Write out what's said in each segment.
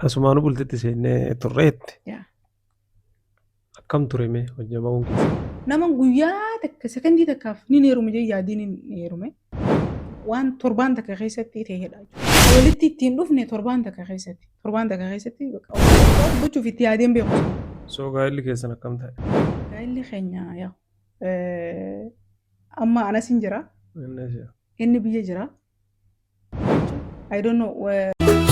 Asumaanuu bultitti seennee turreetti. Yaa. Akkam ture mee hojjetamuun keessa? Nama guyyaa takka sekondii takkaaf ni heerume jee yaadiin ni heerume. Waan torbaan takka keessatti ta'edha. Walitti ittiin dhufne torbaan takka keessatti. Torbaan takka keessatti gochuuf itti yaadeen beeku. Soo gaa'elli keessan akkam ta'e? Gaa'elli keenya yaa. Amma anas hin jira. Inni biyya jira. I don't know.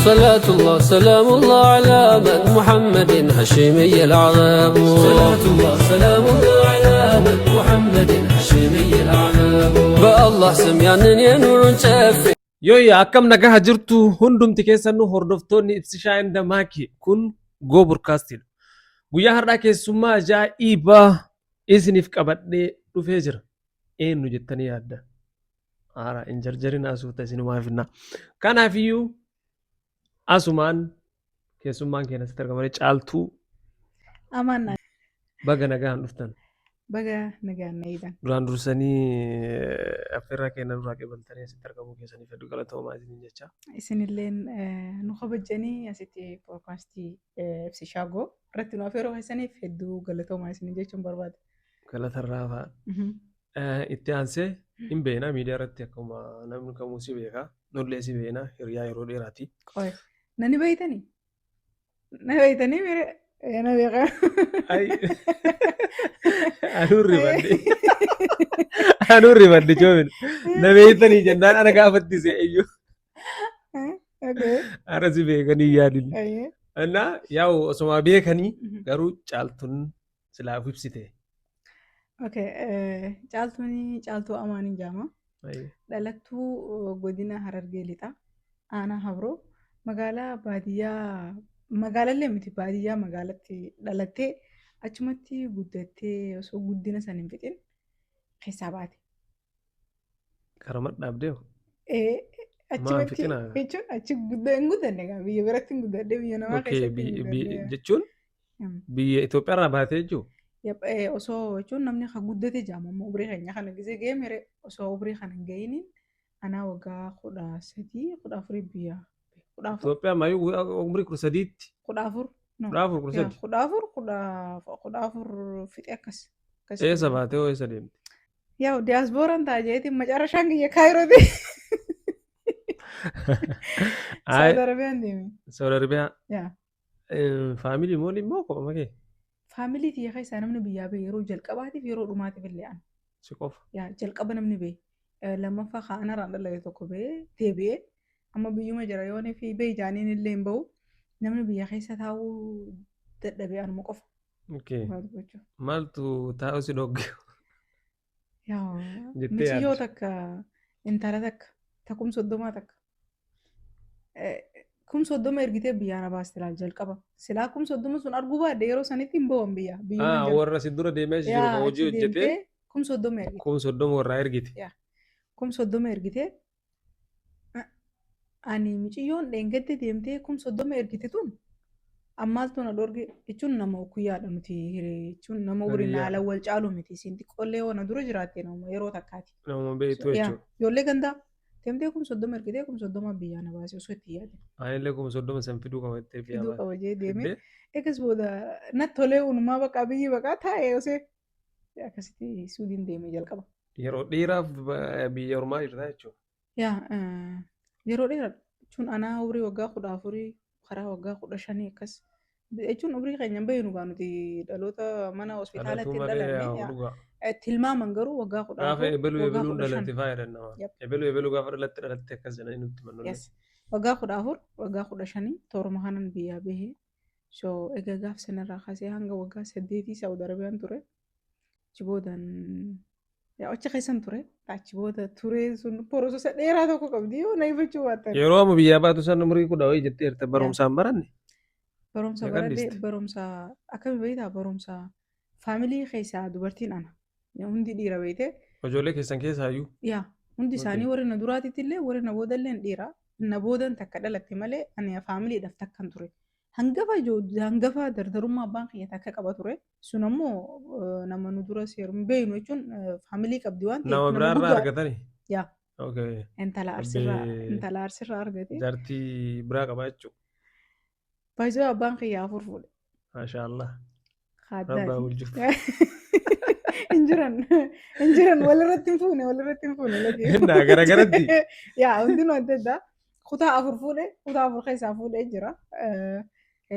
صلاة الله سلام الله على من محمد هاشمي العذاب صلاة الله سلام الله على من محمد هاشمي العذاب بالله سميان ينور شافي Yooyya akkam nagaa jirtu hundumti keessanuu hordoftoonni ibsishaa inda maaki kun Go Broadcasting. Guyyaa har'aa keessummaa ajaa'ibaa isiniif qabadhee dhufee jira. Eenyu jettanii yaadda? Haara hin jarjarin asuuta isinumaa finna. Kanaafiyyuu asumaan keessummaan keenya asitti argamanii caaltuu Amaan baga nagaan dhuftan. baga nagaan na eegan. Duraan dursanii affeerraa keenya duraa qeebaltanii asitti argamuu keessaniif hedduu galatoomaa isiniin jecha. Isinilleen nu kabajanii asitti poodkaastii ibsishaa Go irratti nu affeeroo keessaniif hedduu galatoomaa isin jechuun barbaada. Galatarraa fa'a. Itti aansee hin beena miidiyaa irratti akkuma namni kamuu si beeka. Nollee si beena hiriyaa yeroo dheeraati. Qoy. Nani beeytanii? Na beeytanii mire na beekaa. Anuun rifadde joomin. Na beeytanii jennaan ana gaafattise eeyyuu. Ara si beekanii yaadin. Annaa yaa'u osuma beekanii garuu caaltuun silaaf ibsite. Caaltuu Amaanii jaama. Dhalattuu godina Harargee lixaa. Aanaa Habroo. Magaalaa baadiyyaa magaalallee miti baadiyyaa magaalatti dhalattee achumatti guddattee osoo guddina san hin fixin keessaa baate. Karama dhaabdee Achumatti jechuun achi hin guddanne egaa biyya biratti hin guddadde biyya namaa keessatti hin guddanne. jechuun biyya Itoophiyaarraa baatee jechuun. Osoo jechuun namni kan guddate jaamammoo umrii keenya kana gisee ga'ee mere osoo umrii kana hin ga'iiniin anaa waggaa 13 14 biyya. Itoophiyaa maayuu umrii 13tti. 14. 14 fixe akkas. Eessa baatee hoo eessa deemte? Yaa'u diyaaspooraan ta'a jeetiin macarashaan kiyya Kaayirooti. Saawud Arabiyaan deeme. Saawud Arabiyaa. Yaa. Faamilii moolii immoo kophaa kee? Faamilii tiyya keessaa namni biyyaa ba'e yeroo jalqabaatiif yeroo dhumaatiif illee ana. Si qofa. Yaa jalqaba namni ba'e. Lammaffaa kaanarraan dhalate tokko ba'ee deebi'ee amma biyyuma jira yoo fi ba'e jaaniin illee hin ba'u namni biyya keessa taa'uu dadhabee anuma qofa. Maaltu taa'u si dhogge? Misiyyoo takka intala takka takkum soddomaa takka. Kum soddoma ergitee biyyaa na baaste laal jalqaba. Silaa kum soddoma sun arguu baadde yeroo sanitti hin ba'uun biyya. Warra si dura deemee si jiru hojii hojjetee. Kum soddoma ergite. Kum soddoma warraa ergite. Kum soddoma ergitee. Ani miciyyoon dheengadde deemtee kum soddoma ergite tun ammaaltu na dhorge jechuun nama kuyyaadha nuti jechuun nama waliin haala wal caalu miti isin xiqqoollee waan dura jiraatte nama yeroo takkaati. Nama beektu jechuudha. Ijoollee gandaa deemtee kum soddoma ergitee kum soddoma biyyaa na baase osoo itti yaade. Anillee kum soddoma san fiduu qabattee biyyaa baate. Fiduu qaba jee deemee eegas booda natti tolee uumamaa baqaa biyyi baqaa taa'ee osoo akkasitti suudiin deemee jalqaba. Yeroo dheeraaf biyya ormaa jirta jechuudha. Yeroo dheeraa jechuun anaa umrii waggaa 14 karaa waggaa 15 akkas jechuun umrii keenya bahee nu nuti dhaloota mana hospitaalatti dhalanne tilmaaman garuu waggaa 14 gaafa ebaluu dhalatte faayyadan nama ebaluu gaafa dhalatte akkas jedhanii nutti mannolle. Waggaa 14 waggaa 15 torma kanan biyyaa bahee so egaa gaaf sanarraa kaasee hanga waggaa 8 Saawud Arabiyaan ture jiboodaan. Achi keessan ture achi booda ture sun porosesa dheeraa tokko qabdi yoo na ifachuu baattan. Yeroo amma biyyaa baatu san umurii 10 jettee jirte barumsaan baranne. Barumsa baradhee barumsa akkami beektaa barumsa faamilii keessaa dubartiin ana hundi dhiira beekte. Ijoollee keessan keessaayyuu. Yaa hundi isaanii warri na duraatitti illee warri na boodallee dhiira na boodan takka dhalatte malee ani faamiliidhaaf takkan ture. Hangafa dardarummaa abbaan kiyya takka qaba ture. Sun ammoo nama nu dura seeruun beeknu jechuun faamilii qabdi waan ta'eef. Nama biraarraa argatani? Yaa. Okay. Intala arsirraa argate. Jaartii biraa qabaa jechuudha. Baay'ee abbaan kiyyaa afur fuudhe. Masha Allah. Rabbaa Haaddaati. bulchuuf. Injiran walirratti hin fuune lagi. Naa garagaratti. Yaa hundinuu adda addaa. Kutaa afur fuudhe, kutaa afur keessaa fuudhee jira.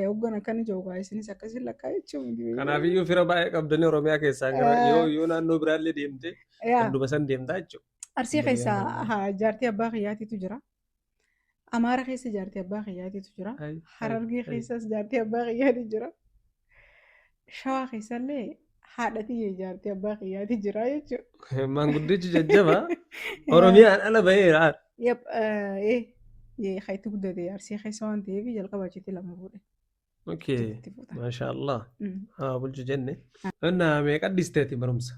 Hoggan akkana jiru gaa isinis akkasiin lakkaa jechuun. Kanaafiyyuu fira baay'ee qabdanii Oromiyaa keessaa gara yoo naannoo biraallee deemte hunduma san deemtaa jechuudha. Arsii keessaa jaartii abbaa kiyyaatiitu jira. Amaara keessa jaartii abbaa kiyyaatiitu jira. Harargee keessas jaartii abbaa kiyyaatiitu jira. Shawaa keessallee haadhatii jaartii abbaa kiyyaatiitu jira jechuudha. Maanguddichi jajjaba Oromiyaan ala baheera. Yep, hayti guddate arsii keessa waan ta'eef jalqaba achitti lama fuudhe. Okay, masha Allah. Haa bulchu jenne. Inna meeqa dhiisteeti barumsa?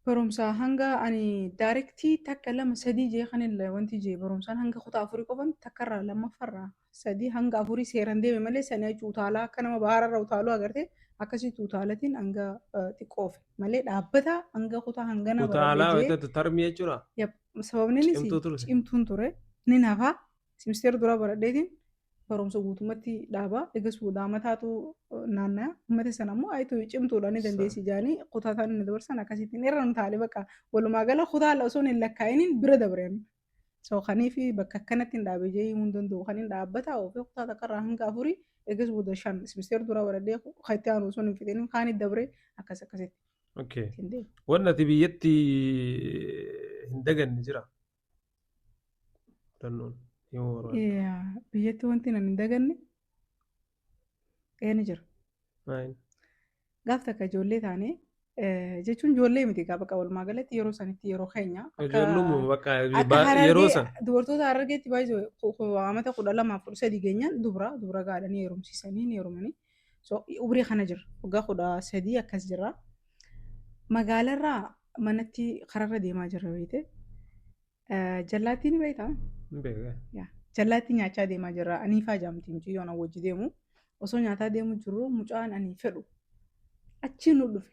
Barumsa hanga ani daarektii takka lama sadii jee kanillee wanti jee barumsaan hanga kutaa afurii qofan takkarraa lammaffarraa sadii hanga afurii seeran deeme malee sanii achi utaalaa akka nama bahararra utaaluu agarte akkasitti utaalatiin hanga xiqqoofe malee dhaabbata hanga kutaa hangana utaalaa wayitatti tarmii jechuudha. Sababni cimtuun ture ni nafaa simsteer dura baradheetiin barumsa guutumatti dhaabaa eegas fuudhaa mataatu naannaa uummata sana immoo ayitu cimtuudha ni dandeessi jaanii kutaa isaan inni dabarsan akkasittiin irra nu taale bakka walumaa gala kutaa osoo hin lakkaa'iniin bira dabreen. So kaniifi bakka akkanatti hin dhaabe jee himuu hin danda'u kan hin dhaabbata ofii kutaa takkarraa hanga afurii eegas fuudha shan simsteer dura baradhee kaitti aanu osoo hin fixin kaanii dabree akkas akkasitti. Okay. Wanti ati biyyatti hin daganne jira. Biyyatti wanti nan hin daganne ni jira. Gaaf takka ijoollee taane jechuun ijoollee miti bakka walumaa galatti yeroo sanitti yeroo keenya. Ijoollummaa bakka yeroo san. Dubartoota Harargeetti baay'ee amata 12-13 geenyaan dubra gaadhanii heerumsiisanii ni heerumanii. So umrii kana jira waggaa 13 akkas jira. Magaalarraa manatti kararra deemaa jirra beekte. Jallaattiin beektaa? Jallaatti nyaachaa deemaa jirra. Aniifaa jaamtii mucayyoon wajji deemu. Osoo nyaataa deemu jirru mucaan ani fedhu. Achi nu dhufe.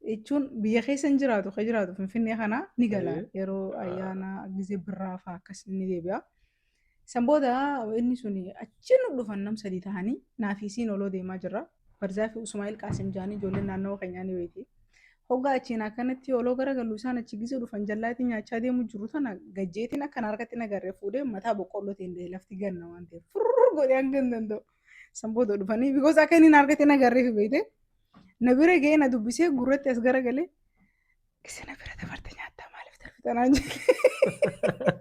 Jechuun biyya keessa hin jiraatu kan jiraatu Finfinnee kana ni gala. Yeroo ayyaana gizee birraa fa'aa akkas ni deebi'a. San booda inni suni achi nu dhufan nam sadii ta'anii naafisiin oloo deemaa jirra. Barzaa fi Usmaa'il Qaasim jaanii ijoolleen naannoo keenyaa ni beekti. Hoggaa achiin akkanatti oloo garagaluu isaan achi gizee dhufan jallaatti nyaachaa deemu jiru tana gajjeetiin akkan harkatti nagarree fuudhee mataa boqqolloo ta'e lafti ganna waan ta'eef furr godhee hanga hin danda'u. San booda dhufanii bikoos akka inni harkatti nagarree fi beekte na bira ga'ee na dubbisee gurratti as garagalee isa na bira dabarte nyaattaa maaliif darbitanaan jedhe.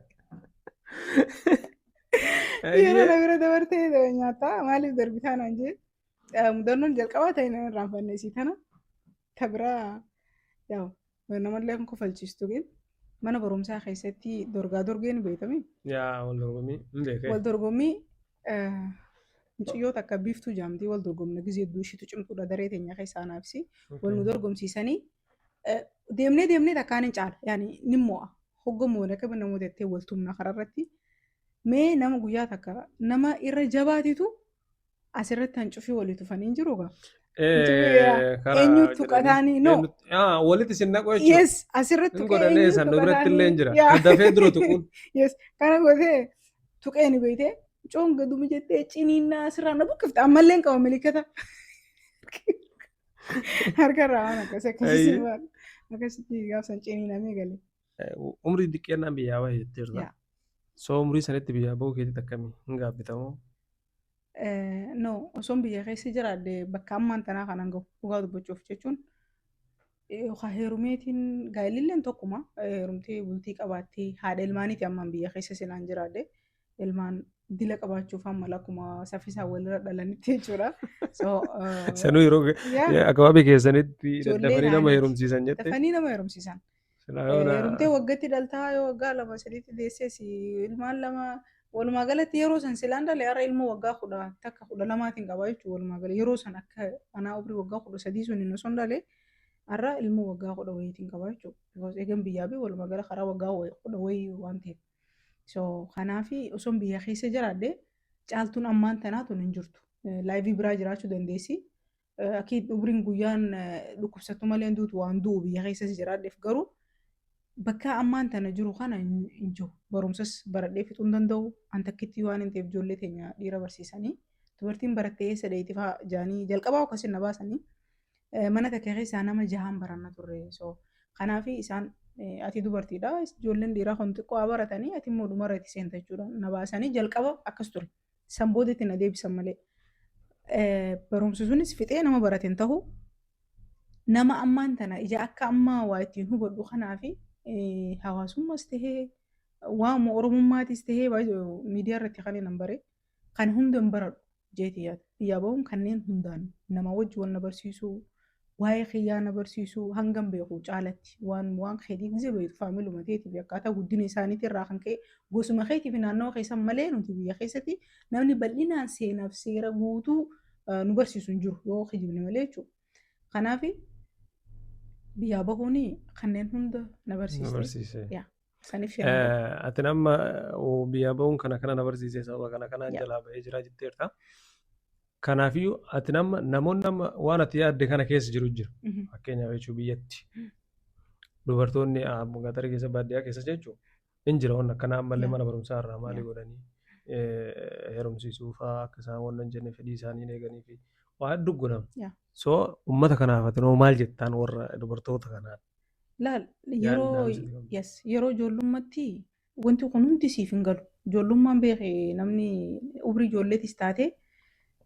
Yeroo na bira dabartee nyaattaa maaliif darbitanaan jedhe mudannoon jalqabaa ta'e na irraanfanne isii tana tabiraa. Yaa namallee kan kofalchiistu mana barumsaa keessatti dorgaa dorgeen beekame. Yaa wal dorgommii hin beekne. Wal dorgommii mucayyoota akka biiftuu jaamtii wal dorgomna gizee duushitu cimtuudha daree teenya keessaa naafsi wal nu dorgomsiisanii deemnee takkaan hin caala yaani ni mo'a hoggamoo akka namoota jettee wal tumna kararratti mee nama guyyaa takka nama irra jabaatitu asirratti hancufii walii tufanii jiru gaa. Eenyu tuqataanii no. Walitti sinna qo'achuu. Yes asirratti tuqee eenyu tuqataanii. San duratti illee jira. Dafee dura tuquun. Yes kana godhee tuqee ni beekte coon gaduma jettee ciniinnaa asirraa na buqqifte ammallee qaba milikata. Harkarraa waan akkasitti gaafsan ciniinamee galee. Umrii xiqqeennaan biyyaa bahee jetteerta. So umrii sanitti biyyaa bahuu keetti akkamii hin gaabbitamoo? No osoon biyya keessa jiraadde bakka ammaan tanaa kanan gahu dhugaa dubbachuuf jechuun heerumeetiin gaa'elilleen tokkuma heerumtee bultii qabaattee haadha ilmaaniiti ammaan biyya keessa sinaan jiraadde ilmaan dila qabaachuuf amma lakkuma saffisaa walirra dhalanitti jechuudha. Sanuu yeroo akabaabii keessanitti dafanii nama heerumsiisan jette? Dafanii nama heerumsiisan. Heerumtee waggaatti dhaltaa yoo waggaa 2-3 deessees ilmaan 2 walumaa galatti yeroo san silaan dhalee har'a ilmoo waggaa 12 qaba jechuudha walumaa gala yeroo san akka anaa umrii waggaa 13 sun inni osoo dhalee har'a ilmoo waggaa 10 qaba jechuudha. Eegan biyyaa fi walumaa gala karaa waggaa 10 waan ta'eef. So kanaafi osoo biyya keessa jiraadde caaltuun ammaan tanaatu hin jirtu. Laayivii biraa jiraachuu dandeessi. Akkiid umriin guyyaan dhukkubsattu malee duutu waan du'u biyya keessa jiraaddeef garuu bakka ammaan tana jiru kana hin jiru. Barumsas baradhee fixuu hin danda'u. An takkitti waan hin ta'eef ijoollee teenya dhiira barsiisanii dubartiin barattee eessa dheetii fa'aa jaanii jalqabaa akkasiin na baasanii mana takka keessaa nama 6 baranna turre. So kanaaf isaan ati dubartiidha ijoolleen dhiiraa kun xiqqoo haa baratanii ati immoo dhumarra itti seenta jechuudha na baasanii jalqaba akkas ture. San boodetti na deebisan malee. Barumsi sunis fixee nama barateen ta'u nama ammaan tana ija akka ammaa waa ittiin hubadhu kanaafi hawaasummaas tahee waan oromummaatis tahee miidiyaa irratti kan hin bare kan hunda hin baradhu jeeti yaada. Biyyaa bahuun kanneen hundaan nama wajji waan na barsiisu waa'ee xiyyaa na barsiisu hangam beeku caalatti waan keetii gisee beektu faamiluma teetii fi akkaataa guddina isaaniitii irraa kan ka'e gosuma keetii fi naannawa keessan malee nuti biyya keessatti namni bal'inaan seenaaf seera guutuu nu barsiisu hin jiru yoo kijibne malee jechuudha. Kanaaf biyyaa bahuun kanneen hunda na barsiise. Saniif ati nama biyyaa bahuun kana na barsiise sababa kanaan jalaa bahee jira jetteerta. Kanaafiyyuu ati namoonni waan ati yaadde kana keessa jiru jira. Fakkeenyaaf jechuun biyyatti dubartoonni gatarii keessa baadiyyaa keessa jechuun hin jira waan akkanaa ammallee mana barumsaa irraa maalii godhanii heerumsiisuu fa'aa akka isaan waan hin jenne fedhii isaanii eeganii fi waa hedduu godhama. So uummata kanaaf ati maal jettaan warra dubartoota kanaa? Laal yeroo ijoollummaatti wanti kun hundi siif hin galu. Ijoollummaan beekee namni umrii ijoolleetis taate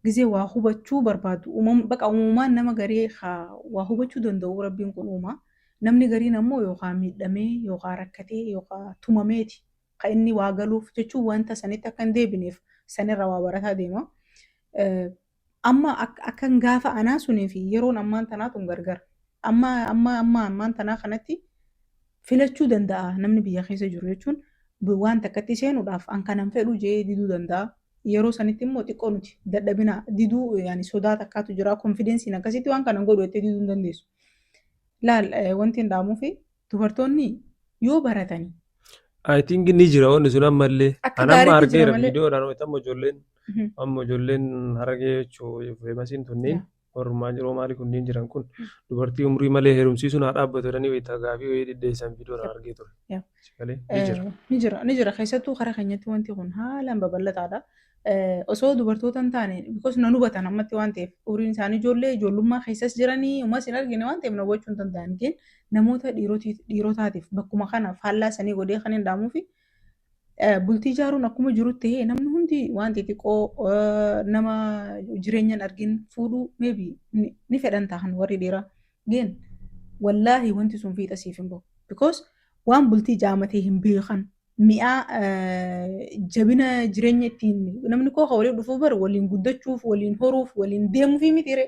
gisee waa hubachuu barbaadu. Baqa uumamaan nama garii waa hubachuu danda'u rabbiin kun uumaa. Namni gariin ammoo yookaan miidhamee yookaan rakkatee yookaan tumameeti kan inni waa galuuf jechuun wanta sanitti akka hin deebineef sanirra waa barataa deema. Amma akkan gaafa anaa sunii fi yeroon ammaan tanaatu gargar. Ammaan tanaa kanatti filachuu danda'a namni biyya keessa jiru jechuun waan takkatti seenuudhaaf an kanan fedhu jee diduu danda'a. Yeroo sanitti immoo xiqqoo nuti dadhabina diduu yaani sodaa takkaatu jira konfidensiin akkasitti waan kanan godhu jettee diduu hin dandeessu. Laal wanti hin dhaamuu fi dubartoonni yoo baratanii. I think ni jira wanti sun ammallee anamma argeera viidiyoodhaan amma ijoolleen haragee jechuun feemasiin tunneen warrumaa jiroo maalii kunniin jiran kun dubartii umrii malee heerumsiisuun haa dhaabbatu jedhanii wayita gaafii wayii dhidheessan viidiyoodhaan argee ture. Ni jira keessattuu karaa keenyatti wanti kun haalaan babal'ataadha. Osoo dubartoota hin taane because nan hubatan ammatti waan ta'eef umriin isaanii ijoollummaa keessas jiranii umas hin argine waan ta'eef na hubachuu hin danda'an namoota dhiirotaatiif bakkuma kanaaf faallaa sanii godhee kan hin dhaamuu fi bultii ijaaruun akkuma jirutti ta'ee namni hundi waan xixiqqoo nama jireenya hin argin fuudhuu maybe ni fedhan ta'an warri dhiiraa wallaahi wanti sun fiixa siif hin bahu because waan bultii jaamatee hin beekan mi'aa jabina jireenya ittiin namni koo waliin dhufuuf bara waliin guddachuuf waliin horuuf waliin deemuuf mitire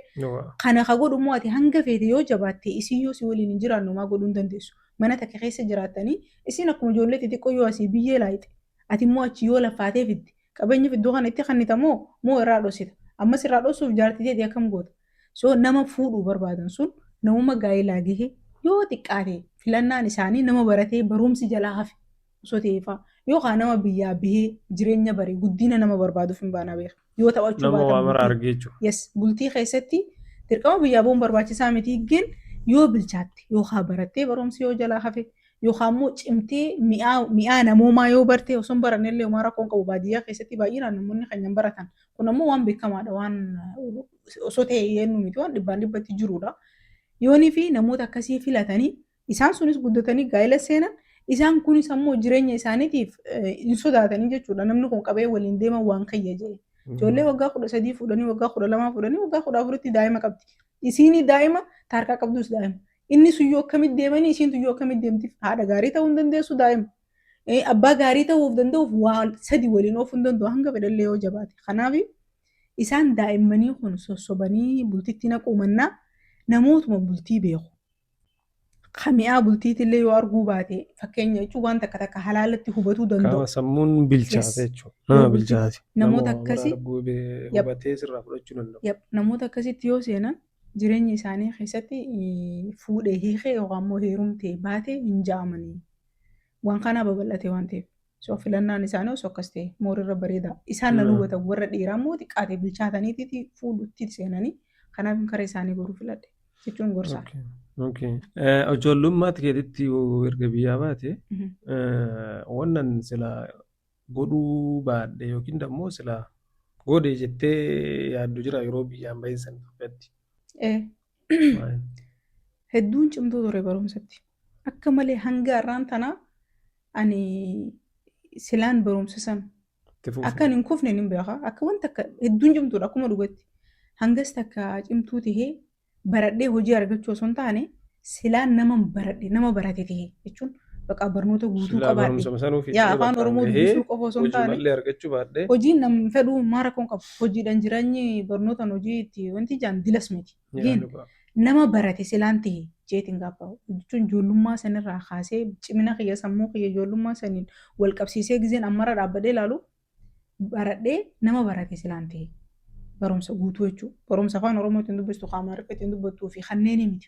kana ka godhu moo ati hanga feete yoo jabaatte isin yoo si waliin hin jiraannu maa godhuu hin dandeessu mana takka keessa jiraattanii isin akkuma ijoollee xixiqqoo yoo asii biyyee laayite ati immoo achi yoo laffaatee fiddi qabeenya fiddoo kana itti kannita moo irraa dhoosita ammas irraa dhoosuuf jaartitee akkam goota so nama fuudhuu barbaadan sun namuma gaa'ilaa gahee yoo xiqqaate filannaan isaanii nama baratee barumsi jalaa hafe osoo ta'eefaa yookaan nama biyyaa bahee jireenya baree guddina nama barbaaduuf hin baana beeka yoo taphachuu baatan nama waa mara argee jechuudha. Yes bultii keessatti dirqama biyyaa bahuun barbaachisaa miti yoo bilchaatte yookaan barattee barumsi yoo jalaa hafe yookaan immoo cimtee mi'aa namoomaa yoo bartee osoo hin barannellee homaa rakkoon qabu baadiyyaa keessatti baay'inaan namoonni kan baratan kun ammoo waan beekamaadha waan osoo ta'e yennu miti waan dhibbatti jirudha. Yoonii fi namoota akkasii filatanii isaan sunis guddatanii gaa'ela seenan isaan kunis ammoo jireenya isaaniitiif hin sodaatanii jechuudha namni kun qabee waliin deeman waan kayya jedhe. Ijoollee waggaa 13 fuudhanii waggaa 12 fuudhanii waggaa 14tti daa'ima qabdi. Isiin daa'ima taarkaa qabdus daa'ima. Inni suyyoo akkamitti deemanii isiin tuyyoo akkamitti deemtiif haadha gaarii ta'uu hin dandeessu daa'ima. Abbaa gaarii ta'uuf danda'uuf waa sadi waliin oofuu hin danda'u hanga fedhallee yoo jabaate. Kanaaf isaan daa'immanii kun sossobanii bultitti naquu mannaa namootuma bultii beeku. Kamiyaa bultiitillee yoo arguu baate fakkeenya jechuun waan takka halaalatti hubatuu danda'u. Sammuun bilchaate jechuudha. Bilchaate. Namoota akkasii hubatee sirraa fudhachuu danda'u. Namoota akkasitti yoo seenan jireenya isaanii keessatti fuudhee hiikee yookaan immoo heerumtee baatee hin jaamanii waan kanaa babal'ate waan ta'eef. So filannaan isaanii osoo akkas ta'e moorirra bareeda. Isaan nan hubatan warra dhiiraa immoo xiqqaatee bilchaataniitii fuudhutti seenanii kanaaf karaa isaanii goruu filadhe jechuun gorsaa. Ijoollummaatti keessatti erga biyyaa baate wannan sila godhuu baadhe yookiin immoo sila Godhe jettee yaaddu jira yeroo biyyaan bahin san Itoophiyaatti. Hedduun cimtuu ture barumsatti. Akka malee hanga har'aan tanaa ani silaan barumsa san akka hin kufne hin beeka. Akka wanta akka hedduun cimtuudha akkuma dhugatti. Hangas takka cimtuu tahee baradhee hojii argachuu osoo hin taane silaan nama baradhe nama barate tahee jechuun bakka barnoota guutuu qabaadhe. Yaa afaan Oromoo dubbisuu qofa osoo hin taane hojiin nam fedhuu maara kun qabu. Hojiidhaan jireenyi barnootaan hojii itti wanti jaan dilas miti. Nama barate silaan tahee jeetiin gaafa jechuun ijoollummaa sanirraa kaasee cimina kiyya sammuu kiyya ijoollummaa saniin wal qabsiisee gizeen ammarra dhaabbadhee ilaalu baradhee nama barate silaan tahee barumsa guutuu jechuudha. Barumsa afaan Oromoo ittiin dubbistu Amaariffaa ittiin dubbattuu fi kanneen miti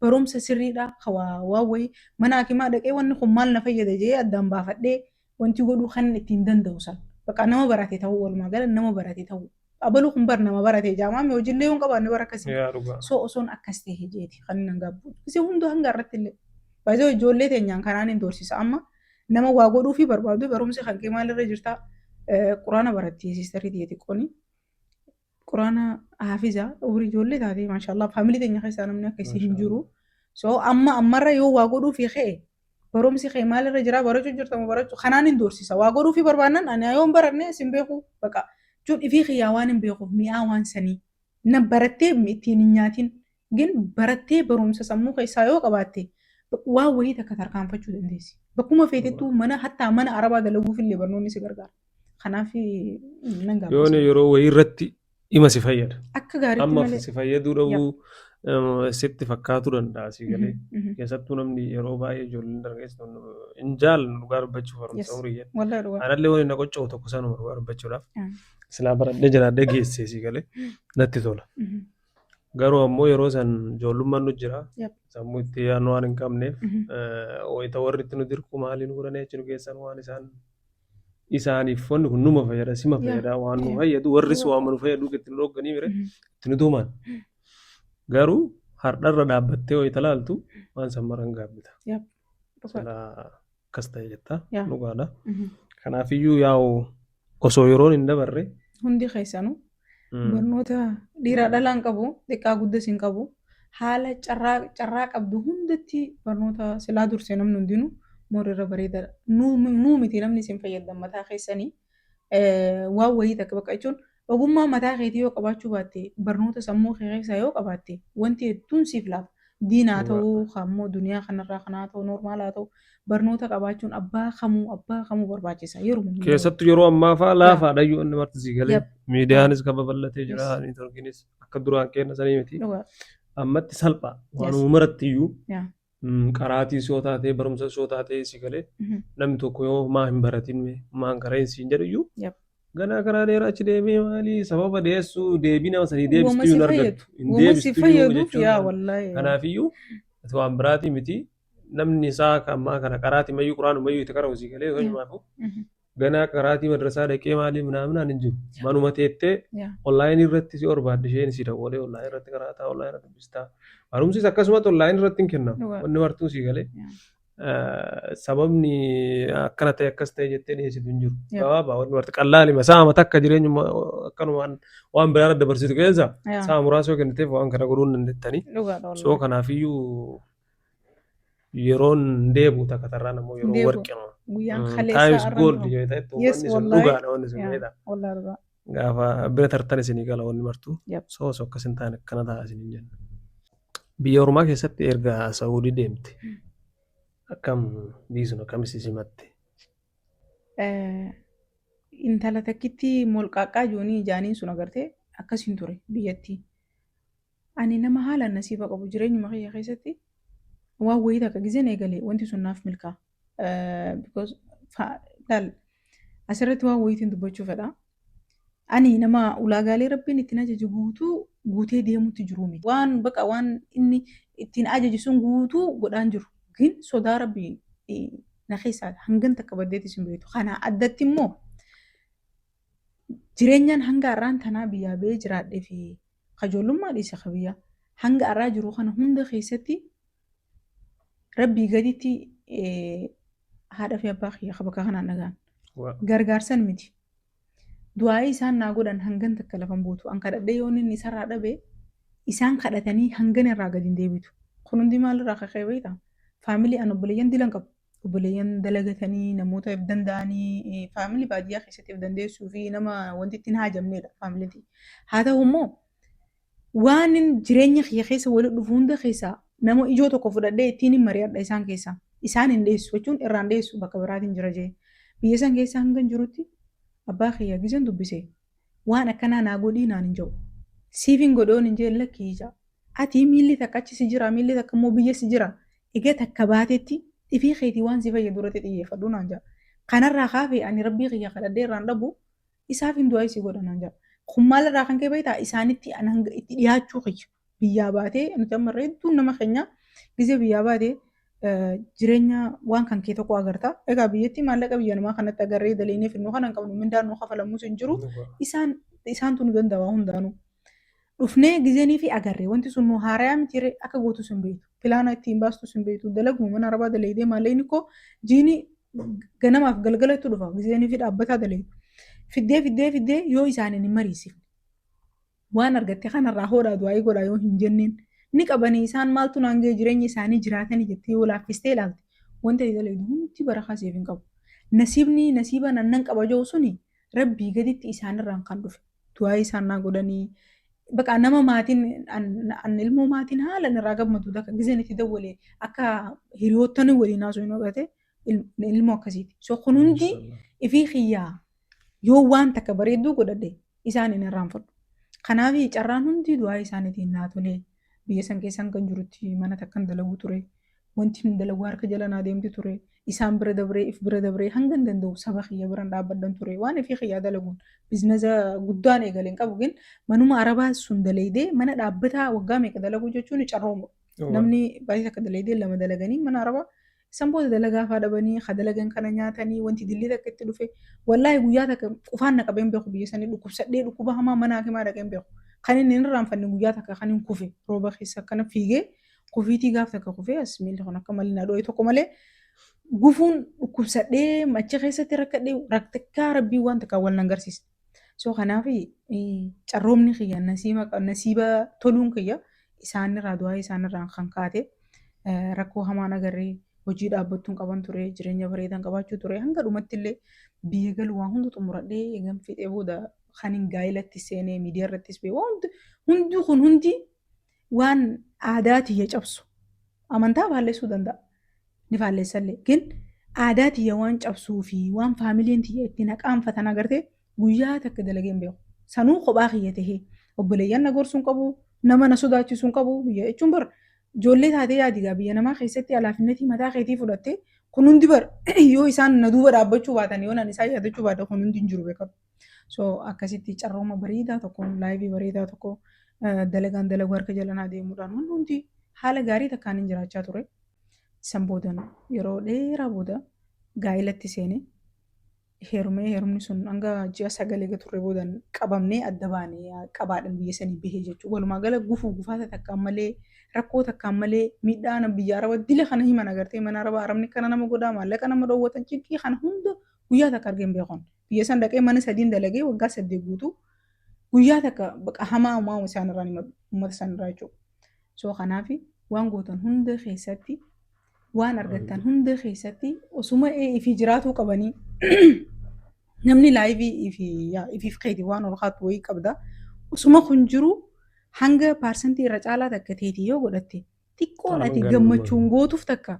barumsa sirriidhaa waa wayii mana hakimaa dhaqee wanni kun maal na fayyada jee addaan baafadhee wanti godhuu kan ittiin danda'u san bakka nama barate ta'uu walumaa gala nama barate ta'uu. Abaluu kun bar nama barate jaamaame hojiillee yoo qabaanne bara akkasii so osoon akkas ta'e jeeti kan nan gaabbu isii hunduu hanga irratti illee baay'ee ijoollee teenyaan kanaan hin doorsisa amma nama waa godhuu fi barbaadu barumsi kan kee maalirra jirta quraana baratti siistarii teeti qoni quraana haafiza umurii ijoollee taate maashaallah faamilii teenya keessaa namni akkasii hin jiru so ammarra yoo waa godhuu fi ka'e barumsi kee maalirra jira barachuu jirtamu barachuu kanaan hin doorsisa waa godhuu fi barbaannan ani yoo hin baranne isin beeku baqa Jun ifi khiyyaa waan hin beekuuf mi'aa waan sanii na barattee ittiin hin nyaatin gin barattee barumsa sammuu keessaa yoo qabaatte waa wayii takka tarkaanfachuu dandeessi. Bakkuma feetettuu mana hattaa mana arabaa dalaguuf illee barnoonni si gargaara. Kanaaf nan gaafata. Yoon yeroo wayii irratti dhima si fayyada. Akka gaariitti Amma malee. si fayyaduu dhabuu sitti fakkaatu danda'a si galee. Keessattuu namni yeroo baay'ee ijoolleen dargaggeessu hin jaallannu dhugaa dubbachuuf barumsa umurii. Wallahi dhugaa. Anallee waan na qoccoo tokko sanuma dhugaa dubbachuudhaaf. Silaa baradhee jiraadhee geessee si galee natti tola. Garuu ammoo yeroo san ijoollummaan nu jira. Sammuu itti yaadnu waan hin qabneef wayita warri itti nu dirqu maaliin nu godhanii achi nu geessan waan isaaniif wanni kun numa fayyada sima fayyada waan nu fayyadu warris waan nu fayyadu itti nu dhoogganii mire itti nu tuuman. Garuu hardharra dhaabbattee wayita laaltu waan sammaran gaabbita. Silaa akkas ta'e jetta dhugaadha. Kanaafiyyuu yaa'u osoo yeroon hin dabarre Hundi keessanuu barnoota dhiiraa dhalaan qabu xiqqaa guddas hin qabu haala carraa qabdu hundatti barnoota silaa dursee namni hundinuu moorirra bareedaadha. Nuu miti namni isin fayyadamu mataa keessanii waan wayii takka bakka jechuun ogummaa mataa keetii yoo qabaachuu baatte barnoota sammuu keessaa yoo qabaatte wanti hedduun siif laafa. Diinaa ta'uu ammoo duniyaa kanarraa kanaa ta'uu noormaalaa ta'uu barnoota qabaachuun abbaa kamuu barbaachisa yeroo hundaa. keessattuu yeroo ammaa fa'aa laafaadha iyyuu inni marti si galee miidiyaanis kan babal'atee jira neetworkiinis akka duraan kenna sanii miti ammatti salphaa waanuma maratti iyyuu qaraatii yoo taatee barumsa yoo taatee si galee namni tokko yoo maa hin baratin maan kareen siin jedhu iyyuu ganaa karaa dheeraa achi deemee maali sababa deessuu deebii nama sanii deebistuu hin argattu hin deebistuu jechuudha. Kanaafiyyuu waan biraatii miti namni isaa kammaa kana qaraatii mayyuu quraanu mayyuu itti qara'u si galee hojimaafu ganaa qaraatii madrasaa dhaqee maali minaaminaan hin jiru manuma teettee onlaayinii irratti si barbaadde isheen si dawwalee onlaayinii irratti qaraataa onlaayinii irratti dubbistaa barumsis akkasumas onlaayinii irratti hin kennamu wanni martuu si galee sababni akkana ta'e akkas ta'e jettee dhiyeessitu hin jiru. Gabaabaa wanni marti qallaalima saama takka jireenyuma akkanumaan waan biraan adda barsiisu keessa saama muraasa yoo kenniteef waan kana godhuu hin dandeettanii. So kanaafiyyuu yeroon deebi'u takka tarraan ammoo yeroo warqinoo. Times gold yoo ta'e wanni sun dhugaadha wanni sun fayyada. Gaafa bira tartan isinii gala wanni martuu. So akkas hin taane akkana ta'a isin hin jenna. Biyya Oromaa keessatti erga Saawudii deemte. Akkam biisun akkamis simatte? Intala takkitti molqaaqaa joonii ijaaniin sun agartee akkasiin ture biyyatti. Ani nama haala nasiiba qabu jireenyuma kiyya keessatti waan wayii takka gizeen eegalee wanti sun naaf milkaa. Because asirratti waan wayiitiin dubbachuu fedha. Ani nama ulaagaalee rabbiin ittiin ajaju guutee deemutti jiru miti. Waan inni ittiin ajaju sun guutuu godhaan jiru. Gin sodaa rabbii na keessaa hangan takka baddeetti isin beektu. Kana addatti immoo jireenyaan hanga har'aan tanaa biyyaa ba'ee jiraadhee fi kajoollummaa dhiise qabiyyaa hanga har'aa jiru kana hunda keessatti rabbii gaditti haadha fi abbaa kiyya bakka kanaan dhagaan. Gargaarsan miti. du'aa isaan naa godhan hangan takka lafan buutu an kadhadhee yoon inni isarraa dhabe isaan kadhatanii hangan irraa gadi hin deebitu kun hundi maalirraa kaka'e beektaa faamilii an obboleeyyan dilan qabu obboleeyyan dalagatanii namoota if danda'anii faamilii baadiyyaa keessatti if dandeessuu fi nama wanti ittiin haajamnedha faamiliitii haa ta'u immoo waan jireenya kiyya keessa walitti dhufu hunda keessaa nama ijoo tokko fudhadhee ittiin hin mari'adha isaan keessaa isaan hin dheessu jechuun irraan dheessu bakka biraatiin jira jee biyya san keessa hangan jirutti abbaa kiyya gisan dubbise waan akkanaa naa godhii naan hin jedhu siifin godhoon hin jee lakkii ija ati miilli takka achi si jira miilli takka immoo biyya si jira egaa takka baatetti dhifii keetii waan si fayyadu irratti xiyyeeffadhu naan jedha kanarraa kaafee ani rabbii kiyya kadhadhee irraan dhabu isaaf hin du'aa isii godha naan jedha kun maalirraa kan ka'e beektaa isaanitti itti dhiyaachuu kiyya biyyaa baatee nuti amma hedduun nama keenya gisee biyyaa baatee jireenya waan kan kee tokko agartaa egaa biyyatti maallaqa biyya namaa kanatti agarree daleenee finnoo kan hin qabnu mindaan nuu kafalamuus hin jiru isaantu nu danda'a hundaanuu dhufnee gizeenii fi agarree wanti sun nu haarayaa mitiiree akka gootu sun beektu pilaana ittiin baastu sun beektu dalagu mana arabaa daleedee maalleen koo jiini ganamaaf galgalatti dhufa gizeenii fi dhaabbataa daleedu fiddee yoo isaaniin hin mariisifne waan argatte kanarraa hoodhaa du'aayii godhaa yoo hin jenneen ni qabanii isaan maaltu naangee jireenya isaanii jiraatanii jettee yoo laaffistee ilaalte wanta daleedu hundi barakaa siif hin qabu nasiibni nasiiba nannan qaba jiru suni rabbii gaditti isaanirraan kan dhufe du'aayii isaan naa godhanii bakka nama maatiin an ilmoo maatiin haala irraa gammadu akka gizeen itti dawwalee akka hiriyoottan waliin haasoo hin hogate ilmoo akkasiiti so kun hundi ifii xiyyaa yoo waan takka bareedduu godhadhe isaan hin irraanfadhu kanaaf carraan hundi du'aa isaaniitiin naa tolee biyya san keessan kan jirutti mana takkan dalaguu ture wanti hin dalaguu harka jala naa deemti ture isaan bira dabree if bira dabree hanga hin danda'u saba xiyya biran dhaabbaddan ture waan ifii xiyyaa dalaguun biizinasa guddaan eegaleen qabu gin manuma arabaa sun daleedee mana dhaabbataa waggaa meeqa dalaguu jechuun carroomu namni baay'ee akka daleedee lama dalaganii mana arabaa isaan booda dalagaa faa dhabanii ha dalagan kana nyaatanii wanti dilli takka itti dhufe wallaahi guyyaa takka qufaan na qabeen beeku biyya sanii dhukkubsadhee dhukkuba hamaa manaa himaa dhaqeen beeku kan inni hin irraanfanne guyyaa takka kan hin kufe rooba keessa akkana fiigee kufiitii gaaf takka kufee as miilli kun akka malinaa dho'ee tokko malee gufuun dhukkubsadhee macha keessatti rakkadhee rakkataa rabbii waan takka wal nan garsiisa. So kanaaf carroomni kiyya nasiiba toluun kiyya isaanirraa du'aa isaanirraa kan kaate rakkoo hamaan agarree hojii dhaabbattuun qaban ture jireenya bareedan qabaachuu ture hanga dhumatti illee biyya galu waan hunda xumuradhee eegam fixee booda kan hin gaa'ilatti seenee miidiyaa irrattis bee hundi kun hundi waan aadaa tiyya cabsu amantaa faalleessuu danda'a ni faalleessallee gin aadaa tiyya waan cabsuu fi waan faamiliin tiyya ittiin haqaanfatan agartee guyyaa takka dalageen beeku sanuu kophaa kiyya tahee obboleeyyan na gorsuun qabu nama na sodaachisuun qabu biyya jechuun bara ijoollee taatee yaadigaa biyya namaa keessatti alaafinnetii mataa keetii fudhattee kun hundi bara yoo isaan na duuba dhaabbachuu baatan yoo nan isaan yaadachuu baatan kun hundi hin jiru beekamu. So akkasitti carrooma bareedaa tokko laayivii bareedaa tokko dalagaan dalaguu harka jalanaa deemuudhaan hundi haala gaarii takkaan hin jiraachaa ture. San boodan yeroo dheeraa booda gaa'ilatti seenee heerumni sun hanga ji'a 9 turre boodan qabamnee adda baanee qabaadhaan biyya sanii bahee jechuudha. Walumaa gala gufaata takkaan malee rakkoo takkaan malee miidhaan biyya araba dila kana himan agartee mana araba arabni kana nama godhaa maallaqa nama dhoowwatan ciqqii kana hunda guyyaa takka argeen beekon. Biyya san dhaqee mana 3 dalagee waggaa 8 guutuu guyyaa takka baqa hamaa uumamu isaanirraa uummata isaanirraa jechuudha. So kanaaf waan gootan hunda keessatti waan argattan hunda keessatti osuma ifii jiraatuu qabanii namni laayivii ifiif keetii waan ol kaatu wayii qabda osuma kun jiru hanga paarsantii irra caalaa takka teetii yoo godhatte xiqqoon ati gammachuun gootuuf takka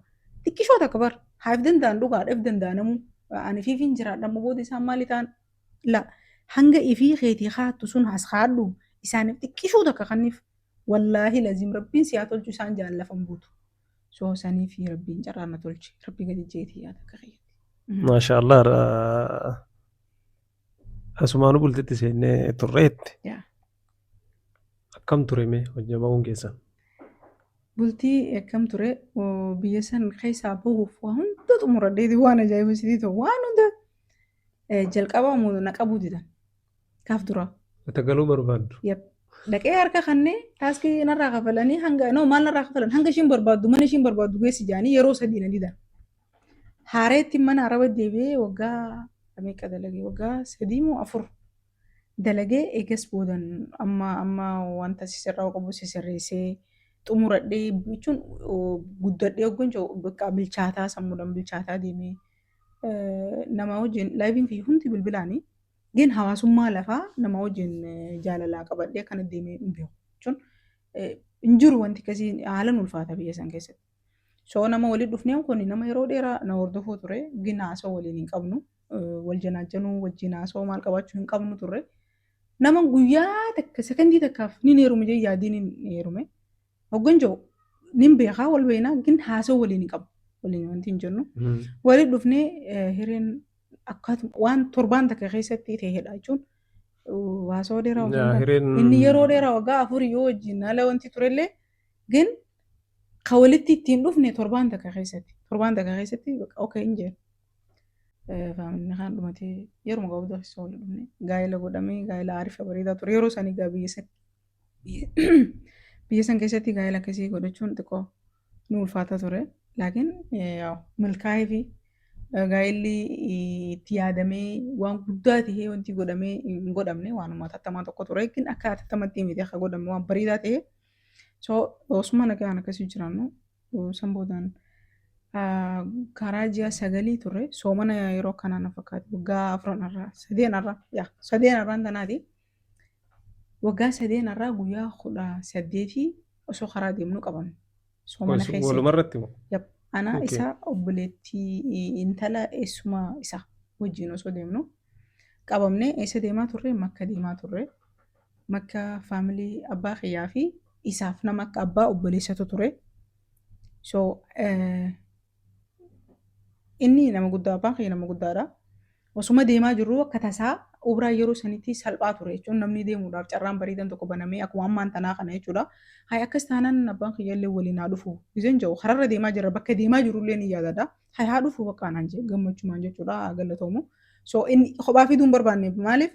xiqqishoo takka bar haaf danda'an dhugaadhaaf danda'anamu ani fiifin jiraadhamu booda isaan maali ta'an la hanga ifii keetii haattu sun as haadhu isaaniif xiqqishoo takka kanniif wallaahi laziim rabbiin siyaa tolchu isaan jaallafan buutu. So sanii fi rabbiin carraana tolche rabbii gadi jeetii yaada akka keetti. Maasha Allah asumaanu bultitti seennee turreetti. Akkam ture mee hojjamaa'uun keessan? Bultii akkam ture biyya san keessaa bahuuf waa hunda xumuradheeti waan ajaa'ibsiitii ta'u waan hunda jalqabaa naqabuu didan kaaf dura. Wata galuu barbaaddu. Dhaqee harka kannee taaskii narraa kafalanii hanga maal narraa kafalan hanga ishiin barbaaddu mana ishiin barbaaddu geessi jaanii yeroo 3 na didan. Haareetti mana araba deebi'ee waggaa meeqa dalagee waggaa 3 moo 4 dalagee eegas boodan amma wanta sisirraa qabu sisirreessee xumuradhee jechuun guddadhee hoggan jiru bakka bilchaataa sammuudhaan bilchaataa deemee nama wajjin laayiviin kiyya hundi bilbilaanii gin hawaasummaa lafaa nama wajjin jaalalaa qabadhee akkana deemee hin beeku jechuun hin jiru wanti akkasii haalan ulfaata biyya san keessatti. So nama waliin dhufnee kun nama yeroo dheeraa na hordofuu ture gin haasoo waliin hin qabnu wal janaajjanuu wajjin haasoo maal qabaachuu hin qabnu turre. Nama guyyaa takka sekondii takkaaf ni heerume jee yaadiin ni heerume. Hoggan jiru nin beekaa wal beeknaa gin haasoo waliin hin qabu. Waliin wanti hin jennu. Waliin dhufnee hireen akkaatuma waan torbaan takka keessatti ta'edha jechuun haasoo dheeraa inni yeroo dheeraa waggaa afurii yoo wajjin haala wanti turellee gin ka walitti ittiin dhufne torbaan takka keessatti okay hin jennu. Faamilli kaan dhumatee yeroo muka hojii osoo waliin dhufne gaa'ela godhamee gaa'ela aarifa bareedaa ture yeroo sanii gaa biyya san keessatti gaa'ela akkasii godhachuun xiqqoo nu ulfaata ture laakiin milkaa'ee fi gaa'elli itti yaadamee waan guddaa ta'ee wanti godhamee hin godhamne waanuma tattamaa tokko ture eegin akka tattamatti miti akka godhame waan bareedaa ta'ee so osuma nagaan akkasii jiraannu san boodaan. Karaa ji'a sagalii turre soomana yeroo kanaan fakkaate waggaa afranarraa sadeenarraan tanaati waggaa sadeenarraa guyyaa 18 osoo karaa deemnu qabamne soomana keessa walumarratti ana isa obboleettii intala eessuma isa wajjin osoo deemnu qabamne eessa deemaa turre makka deemaa turre makka faamilii abbaa kiyyaa fi isaaf nama akka abbaa obboleessatu ture so inni nama guddaa abbaan kiyya nama guddaadha. Osuma deemaa jirru akka tasaa ubraa yeroo sanitti salphaa ture jechuun namni deemuudhaaf carraan bareedan tokko banamee akkuma ammaan tanaa kana jechuudha. Haa akkas taanaan abbaan kiyya illee waliin haa dhufu. Gizeen jiru kararra deemaa jirra bakka deemaa jiru illee ni yaadada. Haa dhufu bakka anaan jee gammachumaan jechuudha galatoomu. So inni kophaa fiduun barbaanne maaliif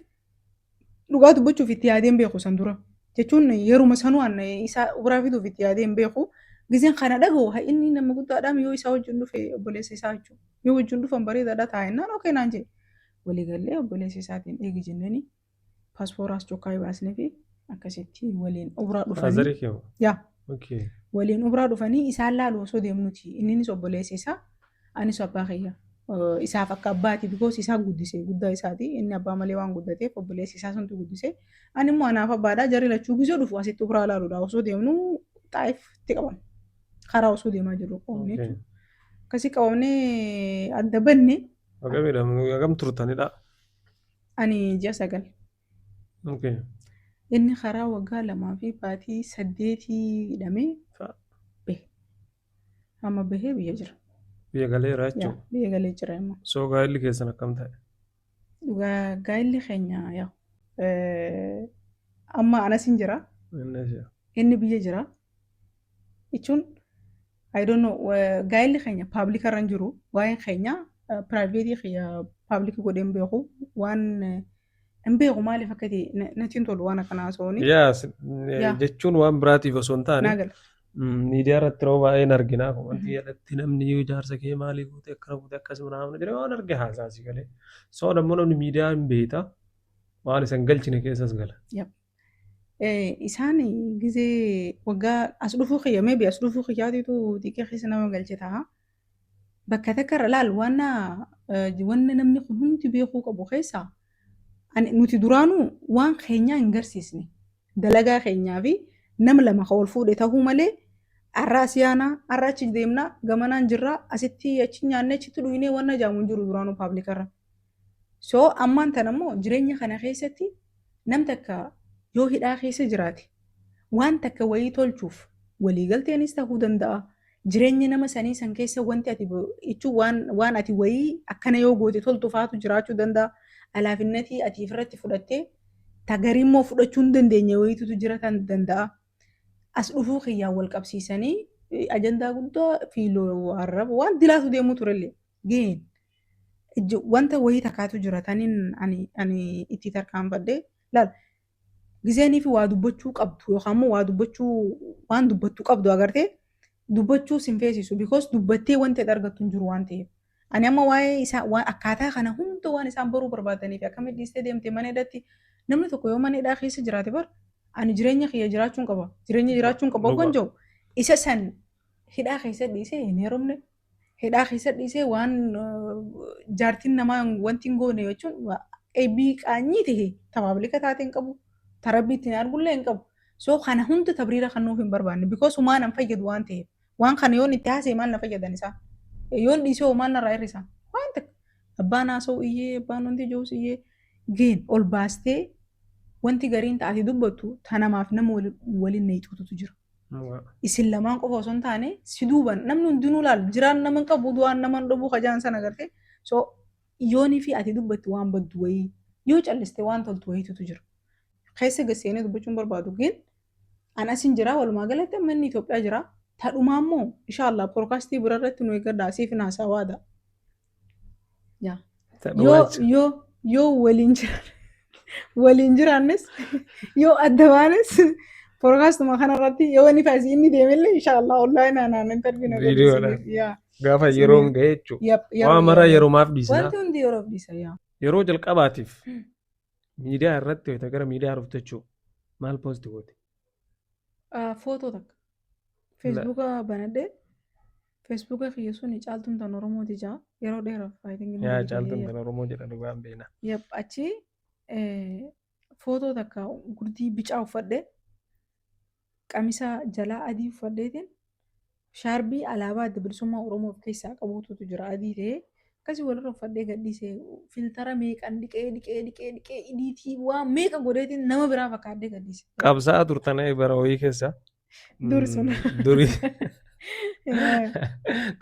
dhugaa dubbachuuf itti yaadeen beeku san dura. Jechuun yeruma sanuu isaa ubraa fiduuf itti yaadeen beeku. Gizeen kana dhagoo haa inni nama guddaadhaan yoo isaa wajjin dhufe obboleessa isaa jechuudha. Yoo wajjin dhufan bareedaadha taa'ennaan okee naan jee. Waliigallee obboleessa isaatiin eegi jennanii paaspoortaas chokkaa baasnee fi akkasitti waliin ubraa dhufanii. Yaa. Waliin ubraa dhufanii isaan laalu osoo deemnuti innis obboleessa isaa anis abbaa kiyya. Isaaf akka abbaati because isaa guddisee guddaa isaati inni abbaa malee waan guddateef obboleessa isaa suntu guddisee ani immoo anaaf abbaadhaa jarri lachuu gisee dhufu asitti ubraa laaluudha osoo deemnu xaa'eef itti qaban. Karaa osoo deemaa jirru qabne jechuudha. Akkasii qabamnee adda banne. Hagam turtanidha? Ani ji'a 9. Inni karaa waggaa 2 fi baatii 8 hidhamee bahe. Amma bahee biyya jira. Biyya galeera jechuudha? Biyya galee jira immoo. So gaa'elli keessan akkam ta'e? Gaa'elli keenya amma anas hin jira. Inni biyya jira. Jechuun I don't know gaa'elli keenya paablika irra hin jiru waa'een keenya piraayiveetii keenya paablika godheen beeku waan hin beeku maaliif akka ta'e natti hin tolu waan akkanaa sooni. Jechuun waan biraatiif osoo hin taane miidiyaa irratti yeroo baay'een arginaa wanti jedhatti namni ijaarsa kee maalii guute akkana guute akkasuma naamna jedhee waan arge haasaasi galee soo dammoo namni miidiyaa hin beekta waan isan galchine keessas gala. Isaan gizee waggaa as dhufuu kiyya meebi as dhufuu kiyyaatiitu xiqqee keessa nama galche ta'a. Bakka takka irra laal waan namni kun hundi beekuu qabu keessaa nuti duraanuu waan keenyaa hin garsiisne dalagaa keenyaa fi nama lama ka ol fuudhe ta'uu malee har'a as yaanaa har'a achi deemnaa gamanaan jirraa asitti achi nyaannee achitti dhuginee waan ajaamu hin jiru duraanuu paablikarra. So ammaan tan ammoo jireenya kana keessatti nam takka yoo hidhaa keessa jiraate waan takka wayii tolchuuf waliigalteenis ta'uu danda'a. Jireenya nama sanii san keessa wanti ati jechuun waan ati wayii akkana yoo goote toltu faatu jiraachuu danda'a. Alaafinnatii ati irratti fudhattee tagarii immoo fudhachuu hin dandeenye wayiitutu jiratan danda'a. As dhufuu kiyyaan wal qabsiisanii ajandaa guddaa fiiloo arraba waan dilaatu deemuu turellee gaheen wanta wayii takkaatu jirataniin ani itti tarkaanfadhee laal. Gizeenii fi waa dubbachuu qabdu yookaan immoo waa dubbachuu waan dubbattu qabdu agartee dubbachuu sin feesisu because dubbattee wanti argattu hin jiru waan ta'eef. Ani amma waa'ee isaa akkaataa kana hunda waan isaan baruu barbaadaniif akkamitti dhiistee deemte mana irratti namni tokko yoo mana hidhaa keessa jiraate bar ani jireenya kiyya jiraachuun qaba jireenya jiraachuun qaba Dhuga. ogon jiru isa san hidhaa keessa dhiisee hin heerumne hidhaa keessa dhiisee waan jaartiin namaa wanti hin goone jechuun eebbii qaanyii ta'e tabaabilika taatee hin qabu tarabbii ittiin argullee hin qabu soo kana hunda tabriira kan nuuf hin barbaanne bikoos humaan hin fayyadu waan ta'eef waan kana yoon itti haasee maal na fayyadan isaa yoon dhiisee maal narraa hir'isan waan takka abbaan haasa'u iyyee abbaan wanti ijoos iyyee geen ol baastee wanti gariin taate dubbattu tanamaaf nama waliin neetuutu jira. Isin lamaan qofa osoo hin taane si duuban namni hundinuu laal jiraan nama hin qabu du'aan nama hin dhabu hajaan sana gartee so yoonii fi ati dubbatti waan baddu wayii yoo calliste waan toltu wayiitu jira. Keessa gasseenee dubbachuun barbaadu geen an asin jira walumaa galatti manni Itoophiyaa jira tadhumaa immoo inshaallah poodkaastii bira irratti nu eeggadhaa siif naasaa waada. Yoo waliin jiraannes yoo adda baanes poodkaastuma kanarratti yoo inni faasii inni deemellee inshaallah online anaan interviina gaafa yeroon ga'e jechuudha. Waan mara yeroomaaf dhiisna. Wanti hundi yeroof dhiisa yeroo jalqabaatiif miidiyaa irratti wayita gara miidiyaa dhufte jechuudha. Maal poosti goote? Footoo takka feesbuuka banadhee feesbuuka kiyya suni caaltuun tan Oromooti jaa yeroo dheeraaf faayitiin yaa caaltuun tan Oromoo jedhan dhugaan beena. Achi footoo takka gurdii bicaa uffadhee qamisa jalaa adii uffadheetiin shaarbii alaabaa adda bilisummaa Oromoo of keessaa qabuutu jira adii ta'ee akkasii walirra uffadhee gadhiisee filtara meeqan dhiqee idiitii waan meeqa godheetiin nama biraa fakkaatee gadhiise. Qabsaa turtanee bara wayii keessa. Dur sun. Durii.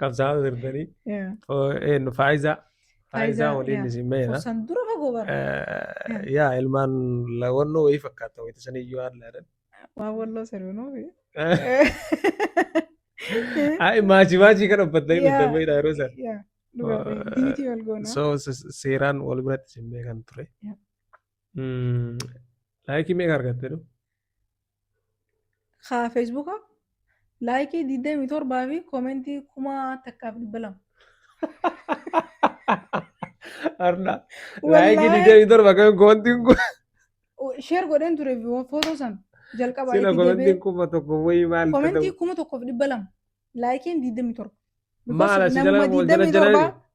Qabsaa turtanii. Faayizaa waliin isin meena. San dura fagoo bara. Yaa ilmaan lawwannoo wayii fakkaata wayita sanii iyyuu haala jedhan. Waan walloo sirbiinuu fi. Maachii kana uffattanii dhuftameedha yeroo san. Diitii wal goona. So seeraan wal biratti isin beekan ture. Laayikii meeqa argatte dhu? Haa feesbuukaa laayikii 27 fi koomentii 1,200. Arna laayikii 27 kan koomentiin kun. Sheer godheen ture footoo san jalqabaa itti deebi'ee. Sila koomentiin 1,000 wayii maal ta'u? Koomentii 1,200 laayikiin 27. Maala si jala